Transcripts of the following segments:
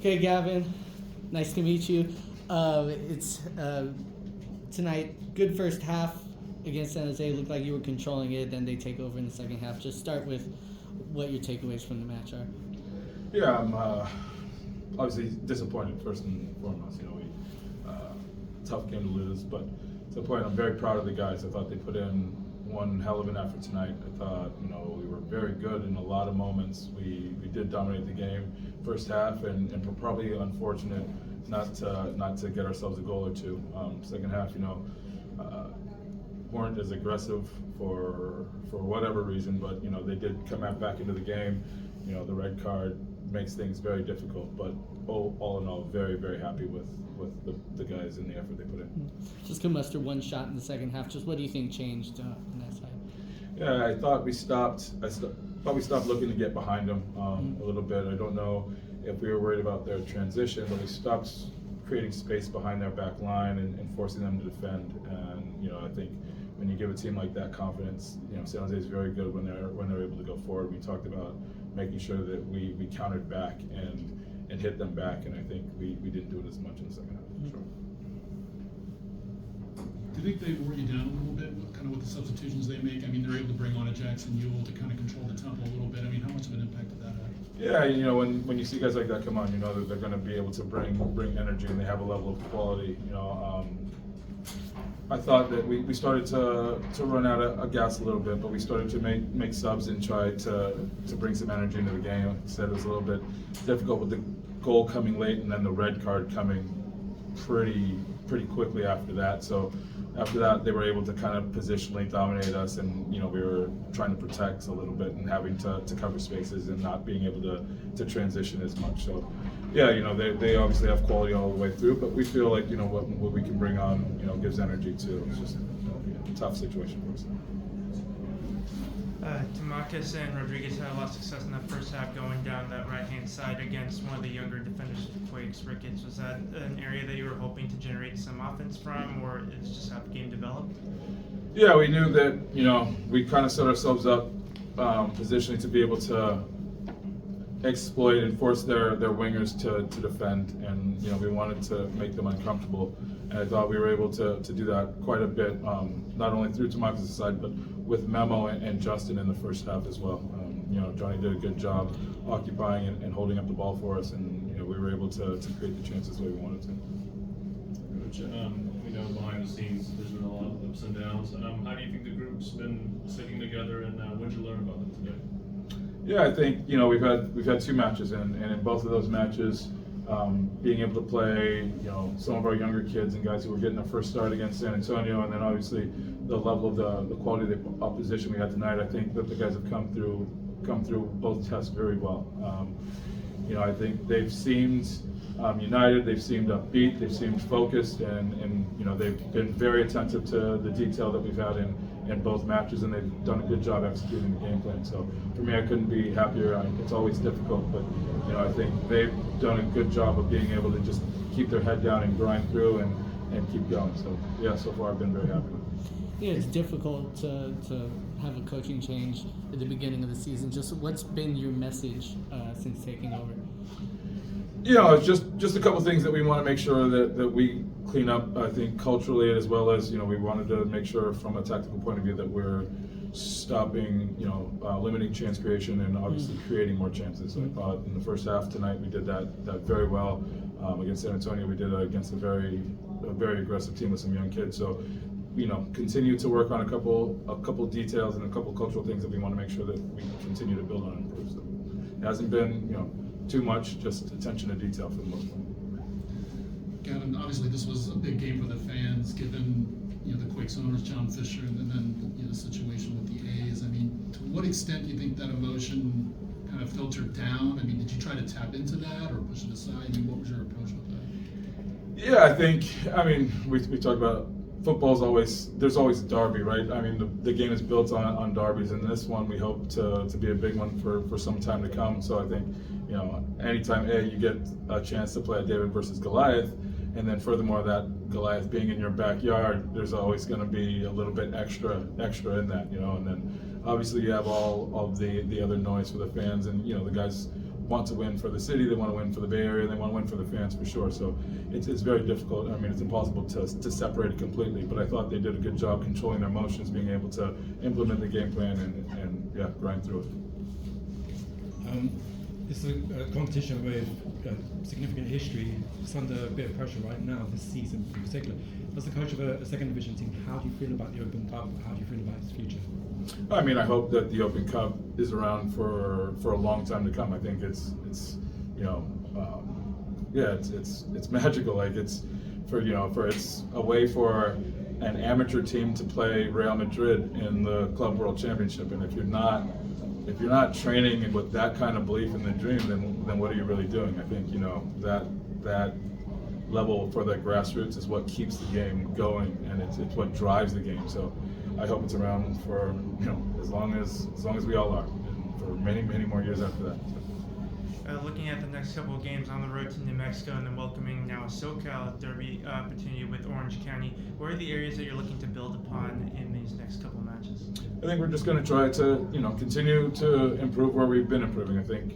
Okay, Gavin, nice to meet you. It's tonight, good first half against San Jose. Looked like you were controlling it, then they take over in the second half. Just start with what your takeaways from the match are. Yeah, I'm obviously disappointed first and foremost. Tough game to lose, but to the point I'm very proud of the guys. I thought they put in one hell of an effort tonight. I thought we were very good in a lot of moments. We did dominate the game first half, and we're probably unfortunate not to get ourselves a goal or two. Second half, weren't as aggressive for whatever reason, but they did come back into the game. The red card makes things very difficult, but all in all, very, very happy with the guys and the effort they put in. Just could muster one shot in the second half. Just what do you think changed on that side? Yeah, I thought we stopped looking to get behind them a little bit. I don't know if we were worried about their transition, but we stopped creating space behind their back line and forcing them to defend. And I think when you give a team like that confidence, San Jose is very good when they're able to go forward. We talked about making sure that we countered back and hit them back, and I think we didn't do it as much in the second half. For sure. Do you think they wore you down a little bit, with the substitutions they make? I mean, they're able to bring on a Jackson Ewell to kind of control the tempo a little bit. I mean, how much of an impact did that have? Yeah, when you see guys like that come on, that they're going to be able to bring energy, and they have a level of quality. I thought that we started to run out of gas a little bit, but we started to make subs and try to bring some energy into the game. Like I said, it was a little bit difficult with the goal coming late and then the red card coming pretty quickly after that. So after that, they were able to kind of positionally dominate us, and we were trying to protect a little bit and having to cover spaces and not being able to transition as much. So yeah, they obviously have quality all the way through, but we feel like what we can bring on gives energy too. It's just a tough situation for us. Tamakis and Rodriguez had a lot of success in that first half going down that right-hand side against one of the younger defenders, Quakes Ricketts. Was that an area that you were hoping to generate some offense from, or is just how the game developed? Yeah, we knew that, we kind of set ourselves up positionally to be able to exploit and force their wingers to defend, and we wanted to make them uncomfortable, and I thought we were able to do that quite a bit, not only through Tamakis' side, but with Memo and Justin in the first half as well. Johnny did a good job occupying and holding up the ball for us, and we were able to create the chances the way we wanted to. Coach, we know behind the scenes there's been a lot of ups and downs. How do you think the group's been sticking together, and what did you learn about them today? Yeah, I think we've had two matches, and in both of those matches, being able to play some of our younger kids and guys who were getting their first start against San Antonio, and then obviously the level of the quality of the opposition we had tonight. I think that the guys have come through both tests very well. I think they've seemed united, they've seemed upbeat, they've seemed focused, and they've been very attentive to the detail that we've had in both matches, and they've done a good job executing the game plan. So for me, I couldn't be happier. It's always difficult, but I think they've done a good job of being able to just keep their head down and grind through and keep going. So yeah, so far I've been very happy. Yeah, it's difficult to have a coaching change at the beginning of the season. Just what's been your message since taking over? Just a couple things that we want to make sure that we clean up, I think, culturally, as well as, we wanted to make sure from a tactical point of view that we're stopping, limiting chance creation and obviously creating more chances. So I thought in the first half tonight we did that very well. Against San Antonio, we did it against a very aggressive team with some young kids. So, continue to work on a couple details and a couple cultural things that we want to make sure that we continue to build on and improve. So it hasn't been, too much, just attention to detail for the most part. Gavin, obviously this was a big game for the fans, given the Quakes owners, John Fisher, and then the situation with the A's. I mean, to what extent do you think that emotion kind of filtered down? I mean, did you try to tap into that or push it aside? I mean, what was your approach with that? Yeah, I think, we talk about there's always a derby, right? I mean, the game is built on derbies, and this one we hope to be a big one for some time to come. So I think, anytime you get a chance to play a David versus Goliath, and then furthermore that Goliath being in your backyard, there's always going to be a little bit extra in that, and then obviously you have all of the other noise for the fans, and the guys want to win for the city, they want to win for the Bay Area, they want to win for the fans for sure. So it's very difficult. I mean, it's impossible to separate it completely. But I thought they did a good job controlling their emotions, being able to implement the game plan and grind through it. This is a competition with significant history. It's under a bit of pressure right now, this season in particular. As the coach of a second division team, how do you feel about the Open Cup? How do you feel about its future? I mean, I hope that the Open Cup is around for a long time to come. I think it's magical. Like it's a way for an amateur team to play Real Madrid in the Club World Championship. And if you're not training with that kind of belief in the dream, then what are you really doing? I think that level for the grassroots is what keeps the game going, and it's what drives the game. So I hope it's around for as long as we all are, and for many more years after that. Looking at the next couple of games on the road to New Mexico and then welcoming now a SoCal Derby opportunity with Orange County, what are the areas that you're looking to build upon in these next couple matches? I think we're just going to try to continue to improve where we've been improving. I think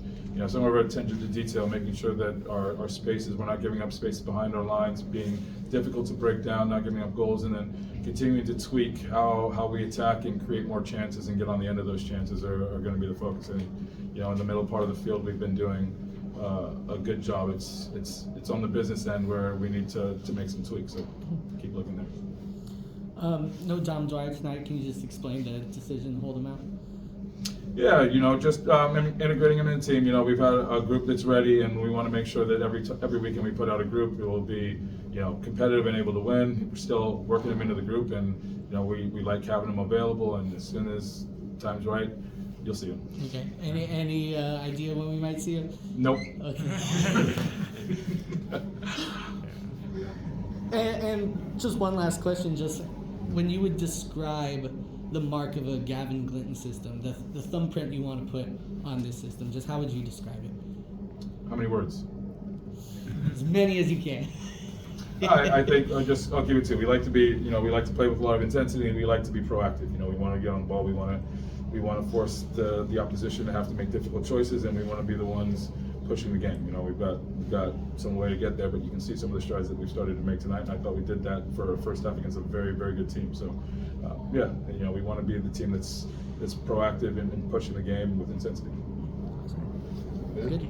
some of our attention to detail, making sure that our spaces, we're not giving up spaces behind our lines, being difficult to break down, not giving up goals, and then continuing to tweak how we attack and create more chances and get on the end of those chances are going to be the focus. I think in the middle part of the field we've been doing a good job. It's on the business end where we need to make some tweaks. So keep looking there. No Dom Dwyer tonight. Can you just explain the decision to hold him out? Yeah, just integrating him in the team. We've had a group that's ready, and we want to make sure that every weekend we put out a group, it will be competitive and able to win. We're still working him into the group, and we like having him available. And as soon as time's right, you'll see him. Okay. Any idea when we might see him? Nope. Okay. and just one last question. Just when you would describe the mark of a Gavin Glinton system, the thumbprint you want to put on this system, just how would you describe it? How many words? As many as you can. I think I'll give it to you. We like to be, we like to play with a lot of intensity, and we like to be proactive. We want to get on the ball. We want to force the opposition to have to make difficult choices, and we want to be the ones pushing the game. We've got some way to get there, but you can see some of the strides that we've started to make tonight. And I thought we did that for a first half against a very, very good team. So, we want to be the team that's proactive and pushing the game with intensity. Good.